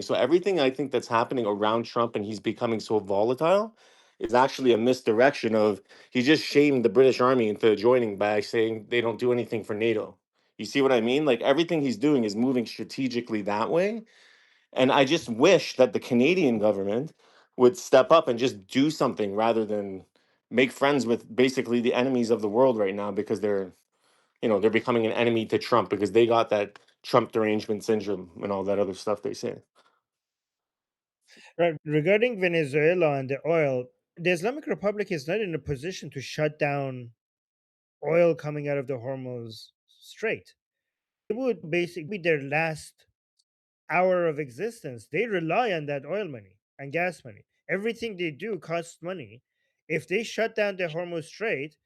So everything I think that's happening around Trump and he's becoming so volatile is actually a misdirection of he just shamed the British army into joining by saying they don't do anything for NATO. You see what I mean? Like everything he's doing is moving strategically that way. And I just wish that the Canadian government would step up and just do something rather than make friends with basically the enemies of the world right now because they're becoming an enemy to Trump because they got that Trump derangement syndrome and all that other stuff they say. Right. Regarding Venezuela and the oil, the Islamic Republic is not in a position to shut down oil coming out of the Hormuz Strait. It would basically be their last hour of existence. They rely on that oil money and gas money. Everything they do costs money. If they shut down the Hormuz Strait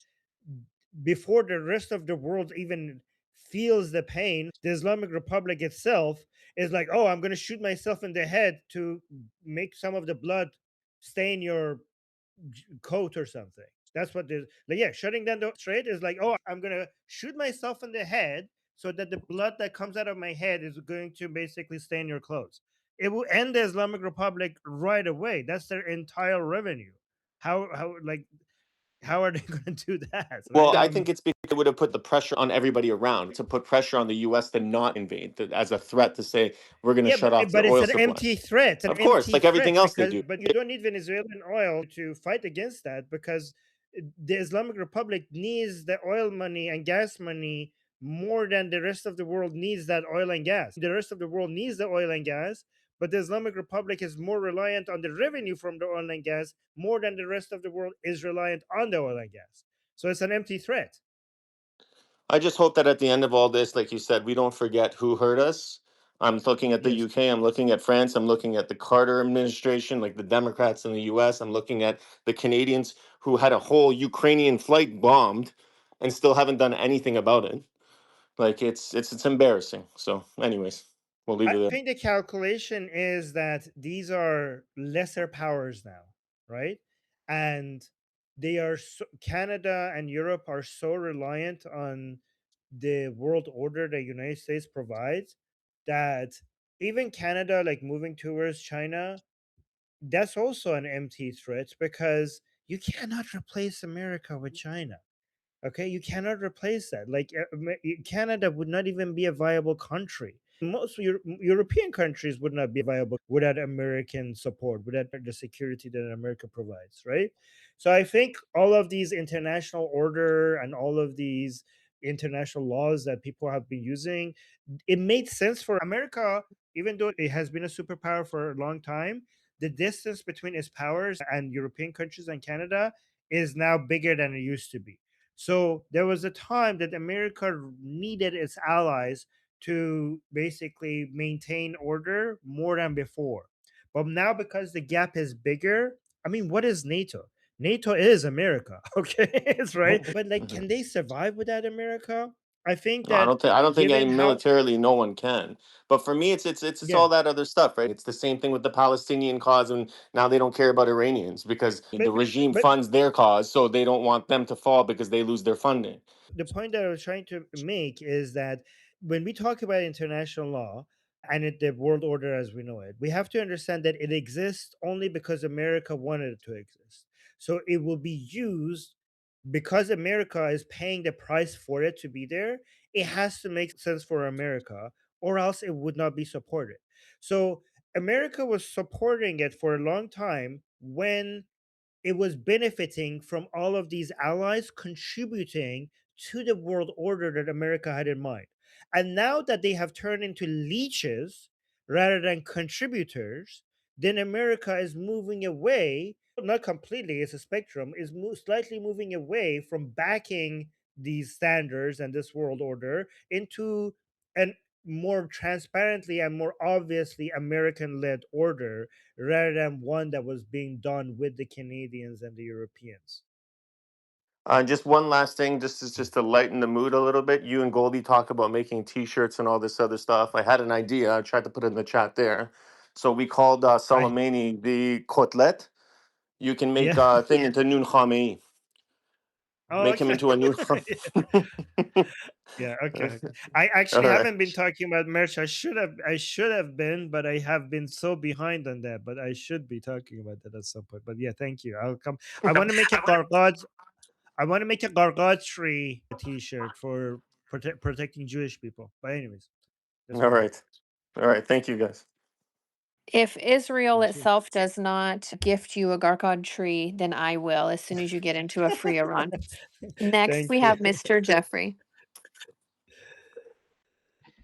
before the rest of the world even feels the pain, the Islamic Republic itself is like, oh, I'm going to shoot myself in the head to make some of the blood stain your coat or something. That's what there's like, yeah, shutting down the strait is like, oh, I'm gonna shoot myself in the head so that the blood that comes out of my head is going to basically stain your clothes. It will end the Islamic Republic right away. That's their entire revenue. How are they gonna do that? Well, Right? I think it's because it would have put the pressure on everybody around to put pressure on the US to not invade as a threat to say we're going to Yeah, shut off the but it's oil an supply. empty threat. It's an Of course, empty like threat everything else they because do. but you don't need Venezuelan oil to fight against that because the Islamic Republic needs the oil money and gas money more than the rest of the world needs that oil and gas. The rest of the world needs the oil and gas, but the Islamic Republic is more reliant on the revenue from the oil and gas more than the rest of the world is reliant on the oil and gas. So it's an empty threat. I just hope that at the end of all this, like you said, we don't forget who hurt us. I'm looking at the Yes. UK, I'm looking at France, I'm looking at the Carter administration, like the Democrats in the US, I'm looking at the Canadians who had a whole Ukrainian flight bombed and still haven't done anything about it. Like it's embarrassing. So, anyways, we'll leave I it there. think the calculation is that these are lesser powers now, right? And Canada and Europe are so reliant on the world order the United States provides that even Canada, like moving towards China, that's also an empty threat because you cannot replace America with China. Okay, you cannot replace that. Like Canada would not even be a viable country. Most European countries would not be viable without American support, without the security that America provides, right? So I think all of these international order and all of these international laws that people have been using, it made sense for America, even though it has been a superpower for a long time. The distance between its powers and European countries and Canada is now bigger than it used to be. So there was a time that America needed its allies to basically maintain order more than before. But now, because the gap is bigger, I mean, what is NATO? NATO is America, okay? It's right. But like, Mhm. can they survive without America? I think No, I that don't think I don't think any given how militarily no one can. But for me, it's yeah, all that other stuff, right? It's the same thing with the Palestinian cause, and now they don't care about Iranians because but the regime but funds their cause, so they don't want them to fall because they lose their funding. the point that I was trying to make is that when we talk about international law and the world order as we know it, we have to understand that it exists only because America wanted it to exist. So it will be used because America is paying the price for it to be there. It has to make sense for America, or else it would not be supported. So America was supporting it for a long time when it was benefiting from all of these allies contributing to the world order that America had in mind. And now that they have turned into leeches rather than contributors, then America is moving away, not completely, it's a spectrum, is slightly moving away from backing these standards and this world order into an more transparently and more obviously American led order rather than one that was being done with the Canadians and the Europeans. Just one last thing, just to lighten the mood a little bit. You and Goldie talk about making T-shirts and all this other stuff. I had an idea. I tried to put it in the chat there. So we called I Soleimani the Kotlet. You can make yeah, a thing into Nun Khamenei. Oh, Make him okay. into a new. Yeah, okay, okay. I All actually right. haven't been talking about merch. I should have been, but I have been so behind on that. But I should be talking about that at some point. But yeah, thank you. I'll come. I want to make a gargoyle. I want to make a gargoyle t-shirt for protecting Jewish people. But anyways, let's All move on. right. All right. Thank you, guys. If Israel Thank you. itself does not gift you a gargod tree, then I will as soon as you get into a free Iran. Next, Thank we you. have Mr. Jeffrey.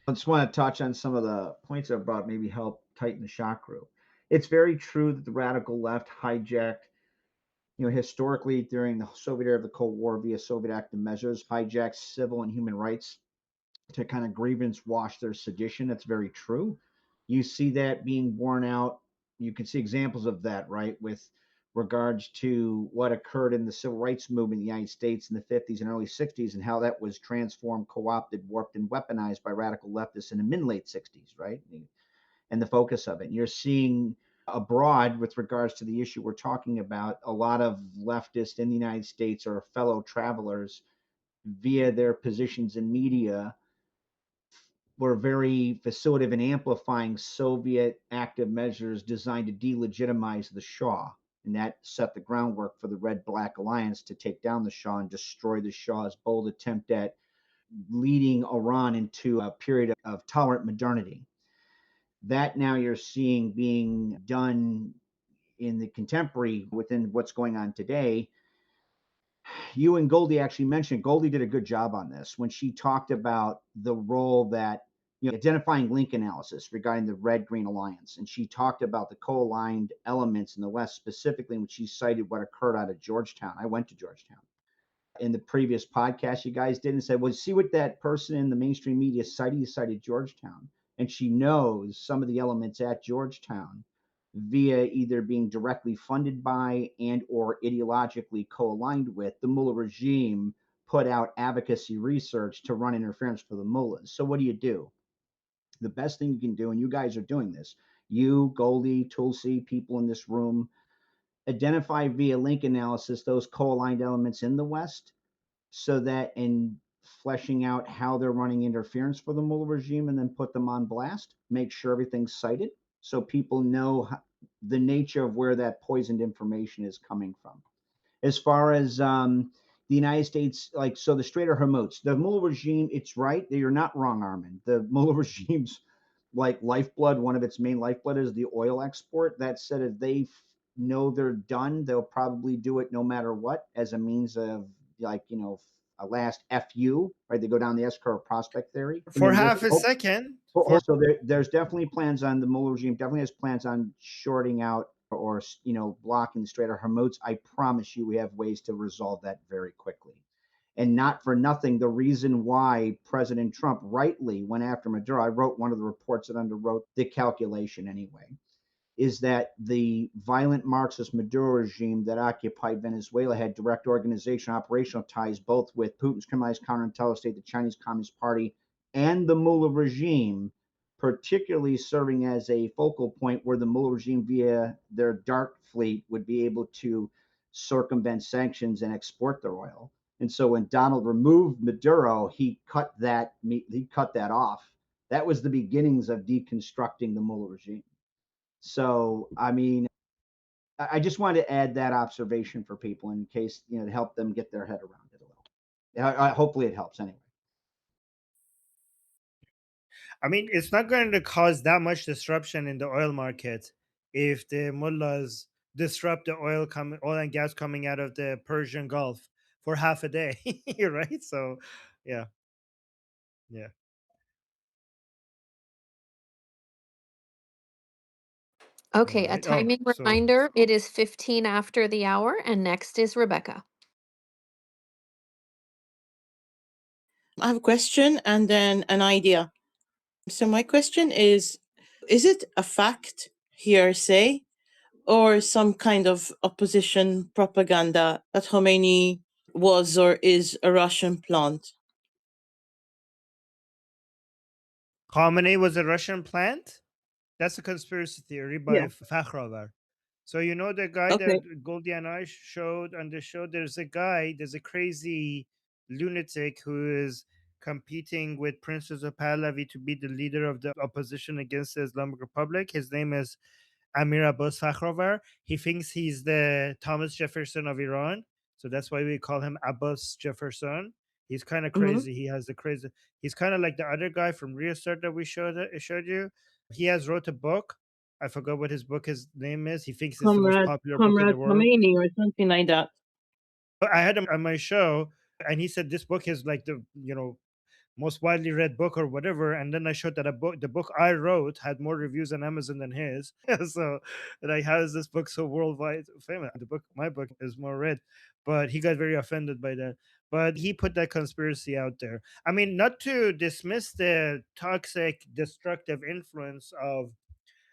I just want to touch on some of the points I brought, maybe help tighten the shock group. It's very true that the radical left hijacked, historically during the Soviet era of the Cold War via Soviet active measures, hijacked civil and human rights to kind of grievance wash their sedition. That's very true. You see that being borne out. You can see examples of that, right, with regards to what occurred in the civil rights movement in the United States in the 50s and early 60s and how that was transformed, co-opted, warped, and weaponized by radical leftists in the mid-late 60s, right? And the focus of it. And you're seeing abroad with regards to the issue we're talking about, a lot of leftists in the United States or fellow travelers via their positions in media were very facilitative in amplifying Soviet active measures designed to delegitimize the Shah. And that set the groundwork for the Red Black Alliance to take down the Shah and destroy the Shah's bold attempt at leading Iran into a period of tolerant modernity. That now you're seeing being done in the contemporary within what's going on today. You and Goldie actually mentioned, Goldie did a good job on this when she talked about the role that, identifying link analysis regarding the red green alliance. And she talked about the co-aligned elements in the West, specifically when she cited what occurred out of Georgetown. I went to Georgetown in the previous podcast you guys did and said, well, see what that person in the mainstream media cited, he cited Georgetown. And she knows some of the elements at Georgetown via either being directly funded by and or ideologically co-aligned with the mullah regime, put out advocacy research to run interference for the mullahs. So what do? The best thing you can do, and you guys are doing this, you, Goldie, Tulsi, people in this room, identify via link analysis those co-aligned elements in the West so that in fleshing out how they're running interference for the mullah regime and then put them on blast, make sure everything's cited so people know the nature of where that poisoned information is coming from. As far as the United States, so the Strait of Hormuz, the mullah regime, it's right. You're not wrong, Armin. The mullah regime's lifeblood, one of its main lifeblood is the oil export. That said, if they know they're done, they'll probably do it no matter what as a means of a last FU, right? They go down the S-curve prospect theory. For half a second. So there's definitely plans on the Mullah regime, definitely has plans on shorting out or blocking the Strait of Hormuz. I promise you we have ways to resolve that very quickly. And not for nothing, the reason why President Trump rightly went after Maduro, I wrote one of the reports that underwrote the calculation anyway, is that the violent Marxist Maduro regime that occupied Venezuela had direct organization, operational ties both with Putin's criminalized counterintelligence state, the Chinese Communist Party, and the mullah regime, particularly serving as a focal point where the mullah regime via their dark fleet would be able to circumvent sanctions and export their oil. And so when Donald removed Maduro, he cut that off. That was the beginnings of deconstructing the mullah regime. So, I mean, I just wanted to add that observation for people in case, to help them get their head around it a little. Hopefully it helps anyway. I mean, it's not going to cause that much disruption in the oil market if the mullahs disrupt the oil and gas coming out of the Persian Gulf for half a day, right? So, yeah, yeah. All Okay, a right. Oh, timing so reminder. It is 15 after the hour, and next is Rebecca. I have a question and then an idea. So my question is it a fact, hearsay, or some kind of opposition propaganda that Khomeini was or is a Russian plant? Khamenei was a Russian plant? That's a conspiracy theory by Yeah. Fakhravar. So you know the guy Okay. that Goldie and I showed on the show. There's a crazy lunatic who is competing with Princess of Pahlavi to be the leader of the opposition against the Islamic Republic. His name is Amir Abbas Fakhravar. He thinks he's the Thomas Jefferson of Iran, so that's why we call him Abbas Jefferson. He's kind of Mm-hmm. crazy. He has the crazy. He's kind of like the other guy from Restart that we showed you. He has wrote a book. I forgot what his name is. He thinks it's the most popular book in the Comrade world. Khomeini or something like that. I had him on my show, and he said this book is like the most widely read book or whatever. And then I showed that the book I wrote had more reviews on Amazon than his. So like, how is this book so worldwide famous? My book is more read, but he got very offended by that. But he put that conspiracy out there. I mean, not to dismiss the toxic, destructive influence of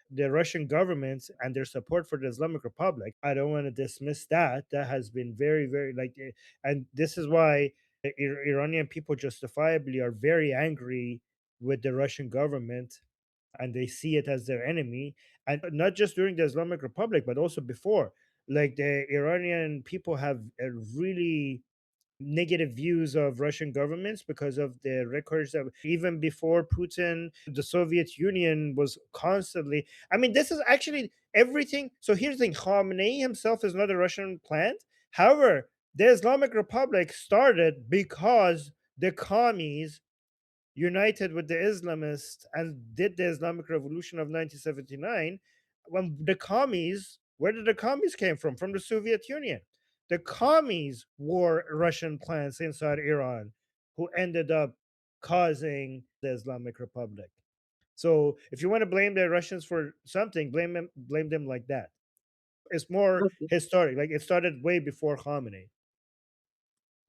the Russian government and their support for the Islamic Republic. I don't want to dismiss that. That has been very, very and this is why the Iranian people justifiably are very angry with the Russian government, and they see it as their enemy. And not just during the Islamic Republic, but also before. Like the Iranian people have a really negative views of Russian governments because of the records of even before Putin, the Soviet Union was constantly. I mean, this is actually everything. So here's the thing: Khamenei himself is not a Russian plant. However, the Islamic Republic started because the commies united with the Islamists and did the Islamic Revolution of 1979. When the commies, where did the commies came from? From the Soviet Union. The commies were Russian plants inside Iran who ended up causing the Islamic Republic. So if you want to blame the Russians for something, blame them like that. It's more Got it. historic. Like it started way before Khamenei.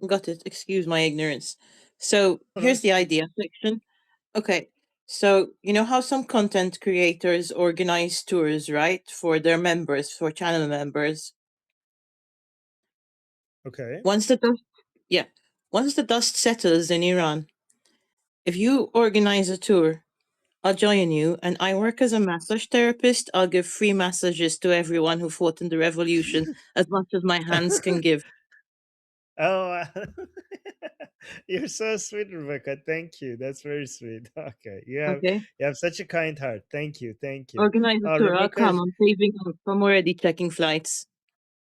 Got it. Excuse my ignorance. So No, no, here's it's the okay. idea section. Okay. So you know how some content creators organize tours, right? For their members, for channel members. Okay. Once the dust settles in Iran, if you organize a tour, I'll join you, and I work as a massage therapist. I'll give free massages to everyone who fought in the revolution, as much as my hands can give. Oh, you're so sweet, Rebecca. Thank you. That's very sweet. Okay, Okay? you have such a kind heart. Thank you, thank you. Organize a tour. I'll Rebecca come. is I'm saving up. I'm already checking flights.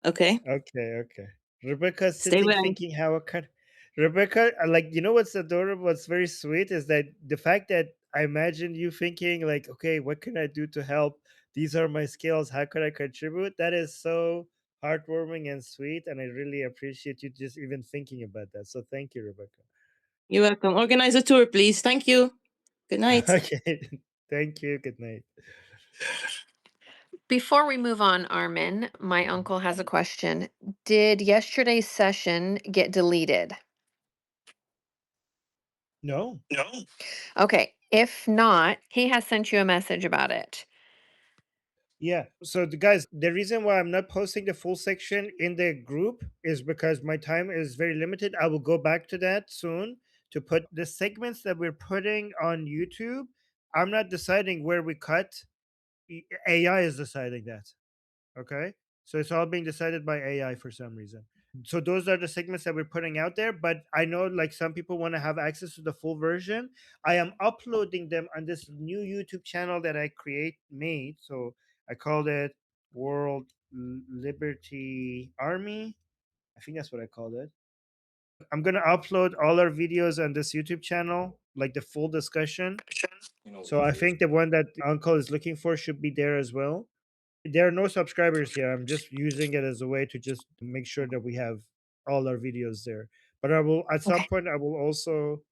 Okay? okay. Rebecca's Stay sitting where I thinking how it could. Rebecca, like what's adorable, what's very sweet is that the fact that I imagine you thinking like, okay, what can I do to help? These are my skills. How could I contribute? That is so heartwarming and sweet, and I really appreciate you just even thinking about that. So thank you, Rebecca. You're welcome. Organize a tour, please. Thank you. Good night. Okay. Thank you. Good night. Before we move on, Armin, my uncle has a question. Did yesterday's session get deleted? No. Okay. If not, he has sent you a message about it. Yeah. So the guys, the reason why I'm not posting the full section in the group is because my time is very limited. I will go back to that soon to put the segments that we're putting on YouTube. I'm not deciding where we cut. AI is deciding that. Okay. So it's all being decided by AI for some reason. So those are the segments that we're putting out there, but I know like some people want to have access to the full version. I am uploading them on this new YouTube channel that I made. So I called it World Liberty Army. I think that's what I called it. I'm going to upload all our videos on this YouTube channel, like the full discussion. So I think the one that Uncle is looking for should be there as well. There are no subscribers here. I'm just using it as a way to just make sure that we have all our videos there. But I will at some Okay. point I will also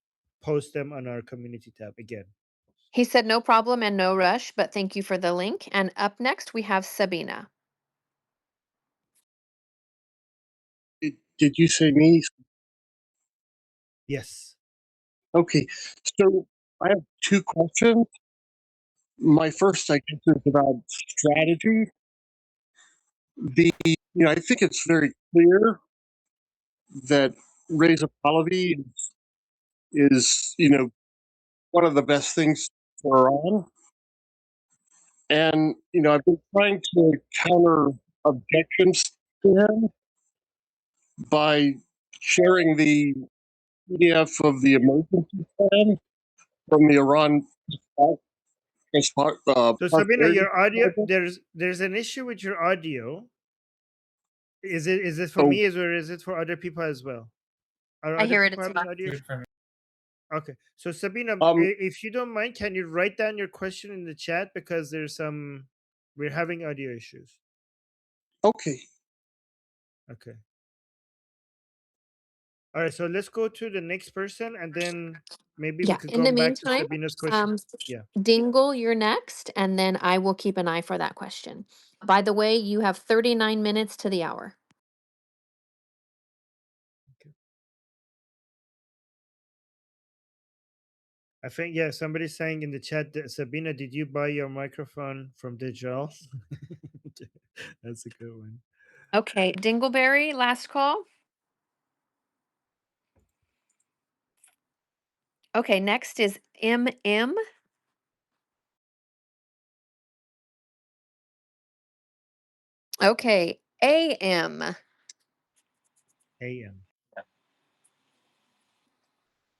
post them on our community tab again. He said no problem and no rush, but thank you for the link. And up next, we have Sabina. Did you say me? Yes. Okay, so I have two questions. My first, I guess, is about strategy. I think it's very clear that Reza Pahlavi is, one of the best things for Iran. And, I've been trying to counter objections to him by sharing the PDF of the emergency plan from the Iran So Sabina, prosperity your audio, project. there's an issue with your audio. Is it for So me or is it for other people as well? Are I other hear it. people It's having fine. audio issues? Okay. So Sabina, um if you don't mind, can you write down your question in the chat because we're having audio issues. okay. Okay. All right. So let's go to the next person, and then maybe we Yeah. could In the come back to meantime, Sabina's question. um, Yeah. Dingle, you're next, and then I will keep an eye for that question. By the way, you have 39 minutes to the hour. I think somebody's saying in the chat that Sabina, did you buy your microphone from Digital? That's a good one. Okay, Dingleberry, last call. Okay, next is MM. Okay, AM. AM.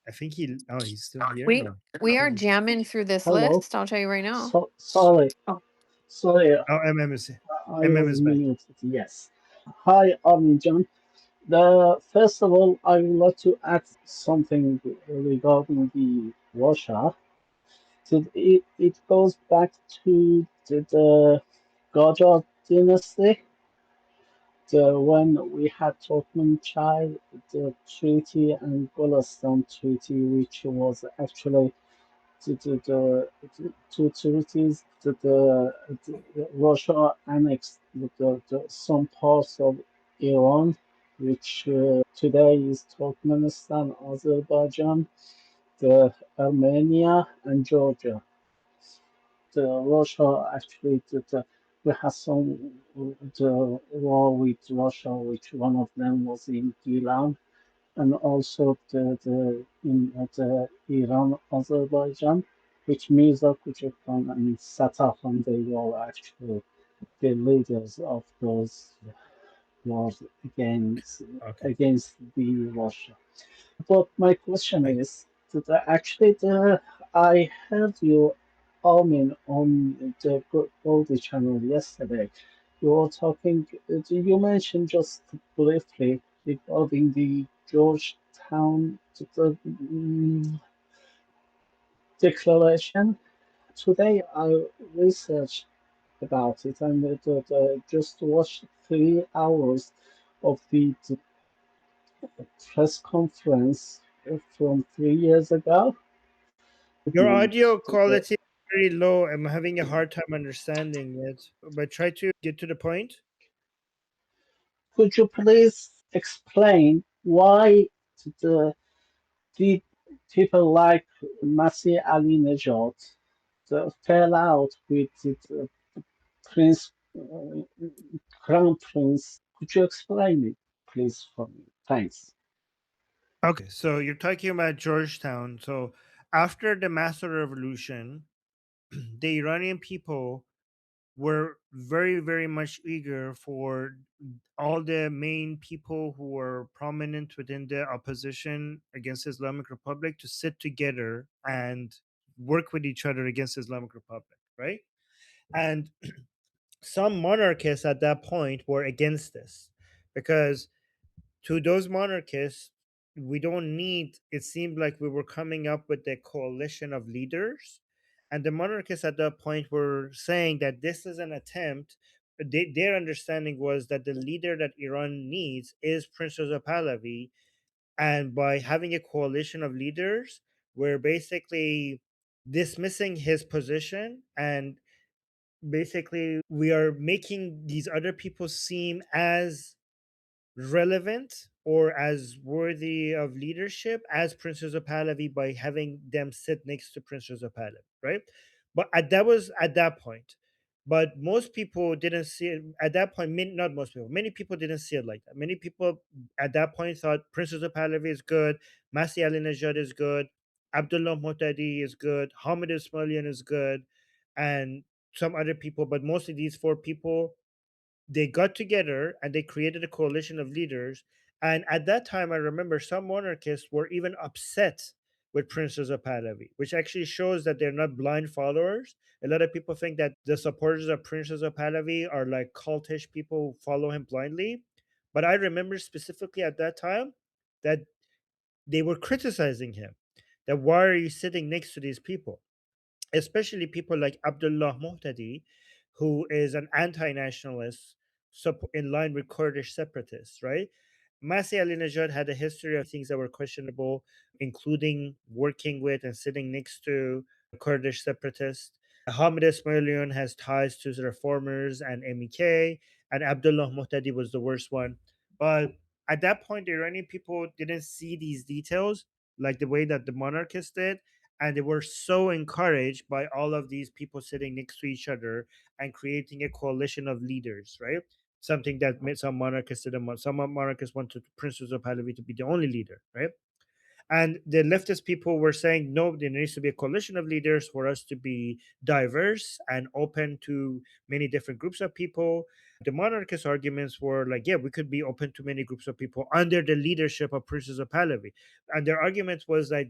I think he's still here. We No. we are Maybe. jamming through this Hello. list. I'll tell you right now. Sorry. Oh. Sorry. Oh, MM is I MM was is back. muted. Yes. Hi, John. First of all, I would like to add something regarding the Russia. So it goes back to the Gaja dynasty, when we had Turkmenchai, the treaty, and Golestan treaty, which was actually the two territories that Russia annexed some parts of Iran, which today is Turkmenistan, Azerbaijan, Armenia, and Georgia. Russia actually we had some war with Russia, which one of them was in Gilan, and also the Iran Azerbaijan, which Mirza Kuchekpan and Sattarkhan, they were actually the leaders of those wars Okay. against the Russia. But my question Thank is that I heard you, Armin, on the Goldie channel yesterday. You were talking, you mentioned just briefly regarding the Georgetown Declaration. Today I researched about it and just watched 3 hours of the press conference from 3 years ago. Your And audio quality is very low. I'm having a hard time understanding it, but try to get to the point. could you please explain why the, the people like Masih Alinejad fell out with the Prince, Crown Prince? Could you explain it, please, for me? Thanks. Okay, so you're talking about Georgetown. So after the Master Revolution, the Iranian people were very, very much eager for all the main people who were prominent within the opposition against Islamic Republic to sit together and work with each other against Islamic Republic, right? And some monarchists at that point were against this because to those monarchists, we don't need, it seemed like we were coming up with a coalition of leaders. And the monarchists at that point were saying that this is an attempt. Their understanding was that the leader that Iran needs is Prince Reza Pahlavi. And by having a coalition of leaders, we're basically dismissing his position, and basically we are making these other people seem as relevant or as worthy of leadership as Prince Reza Pahlavi by having them sit next to Prince Reza Pahlavi, right? But that was at that point. But most people didn't see it at that point. Not most people. Many people didn't see it like that. Many people at that point thought Prince Reza Pahlavi is good, Masih Alinejad is good, Abdullah Muhtadi is good, Hamid Ismailian is good, and some other people. But mostly these four people, they got together and they created a coalition of leaders. And at that time, I remember some monarchists were even upset with Princess of Pahlavi, which actually shows that they're not blind followers. A lot of people think that the supporters of Princess of Pahlavi are like cultish people who follow him blindly. But I remember specifically at that time that they were criticizing him. That why are you sitting next to these people? Especially people like Abdullah Muhtadi, who is an anti-nationalist in line with Kurdish separatists, right? Masih Alinejad had a history of things that were questionable, including working with and sitting next to Kurdish separatists. Hamid Ismailion has ties to the reformers and MEK, and Abdullah Muhtadi was the worst one. But at that point, the Iranian people didn't see these details like the way that the monarchists did, and they were so encouraged by all of these people sitting next to each other and creating a coalition of leaders, right? Something that made some monarchists didn't want. Some monarchists wanted Princess of Pahlavi to be the only leader, right? And the leftist people were saying, no, there needs to be a coalition of leaders for us to be diverse and open to many different groups of people. The monarchist arguments were like, yeah, we could be open to many groups of people under the leadership of Princess of Pahlavi. And their argument was that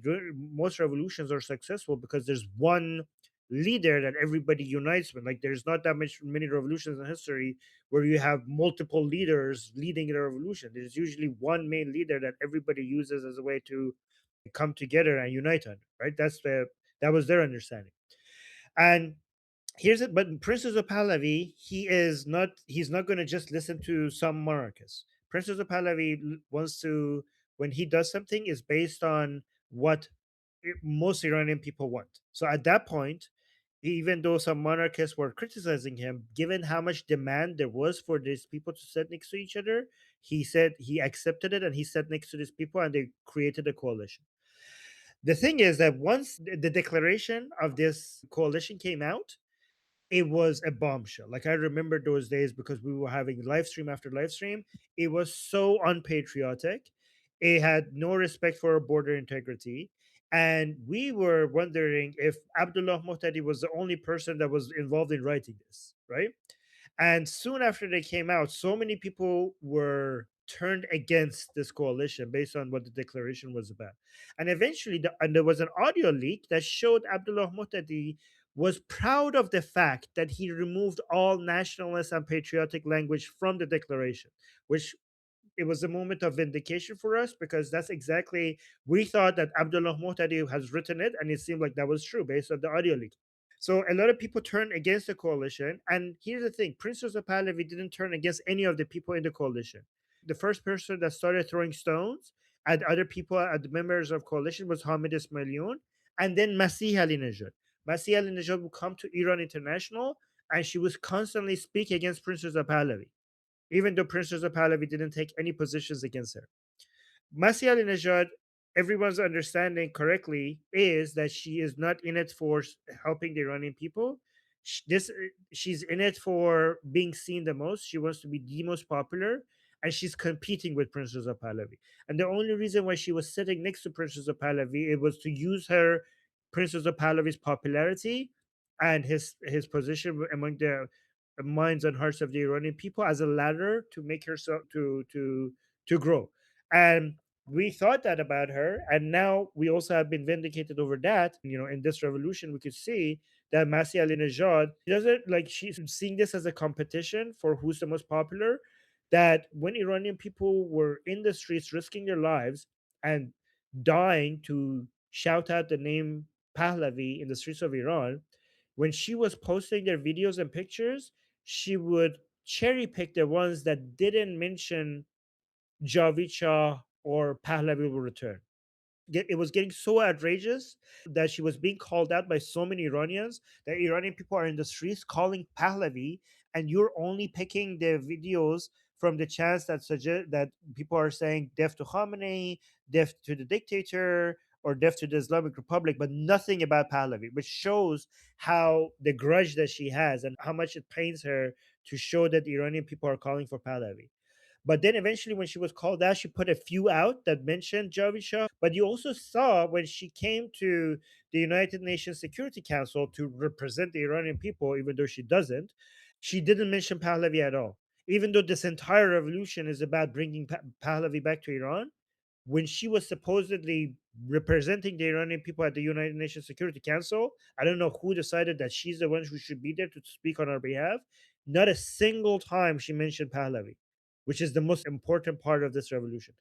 most revolutions are successful because there's one leader that everybody unites with. Like, there's not that many revolutions in history where you have multiple leaders leading the revolution. There's usually one main leader that everybody uses as a way to come together and unite on, right? That was their understanding. And here's it, but Princess of Pahlavi, he's not going to just listen to some monarchists. Princess of Pahlavi wants to, when he does something, is based on what most Iranian people want. So at that point, even though some monarchists were criticizing him, given how much demand there was for these people to sit next to each other, he said he accepted it and he sat next to these people and they created a coalition. The thing is that once the declaration of this coalition came out, it was a bombshell. Like, I remember those days because we were having live stream after live stream. It was so unpatriotic. It had no respect for border integrity. And we were wondering if Abdullah Muhtadi was the only person that was involved in writing this, right? And soon after they came out, so many people were turned against this coalition based on what the declaration was about. And eventually, and there was an audio leak that showed Abdullah Muhtadi was proud of the fact that he removed all nationalist and patriotic language from the declaration, which it was a moment of vindication for us because that's exactly, we thought that Abdullah Muhtadi has written it, and it seemed like that was true based on the audio leak. So a lot of people turned against the coalition. And here's the thing, Princess of Pahlavi didn't turn against any of the people in the coalition. The first person that started throwing stones at other people, at the members of coalition, was Hamid Ismailion, and then Masih Alinejad. Masih Alinejad would come to Iran International, and she was constantly speaking against Princess of Pahlavi, even though Princess of Pahlavi didn't take any positions against her. Masih Alinejad, everyone's understanding correctly, is that she is not in it for helping the Iranian people. She's in it for being seen the most. She wants to be the most popular, and she's competing with Princess of Pahlavi. And the only reason why she was sitting next to Princess of Pahlavi, it was to use her Princess of Pahlavi's popularity and his position among the minds and hearts of the Iranian people as a ladder to make herself to grow. And we thought that about her, and now we also have been vindicated over that. In this revolution, we could see that Masih Alinejad doesn't, like, she's seeing this as a competition for who's the most popular. That when Iranian people were in the streets risking their lives and dying to shout out the name Pahlavi in the streets of Iran, when she was posting their videos and pictures, she would cherry pick the ones that didn't mention Javid Shah or Pahlavi will return. It was getting so outrageous that she was being called out by so many Iranians that Iranian people are in the streets calling Pahlavi, and you're only picking the videos from the chants that suggest that people are saying death to Khamenei, death to the dictator, or death to the Islamic Republic, but nothing about Pahlavi, which shows how the grudge that she has and how much it pains her to show that the Iranian people are calling for Pahlavi. But then eventually, when she was called out, she put a few out that mentioned Javid Shah. But you also saw when she came to the United Nations Security Council to represent the Iranian people, even though she doesn't, she didn't mention Pahlavi at all. even though this entire revolution is about bringing Pahlavi back to Iran, when she was supposedly representing the Iranian people at the United Nations Security Council, I don't know who decided that she's the one who should be there to speak on our behalf. Not a single time she mentioned Pahlavi, which is the most important part of this revolution.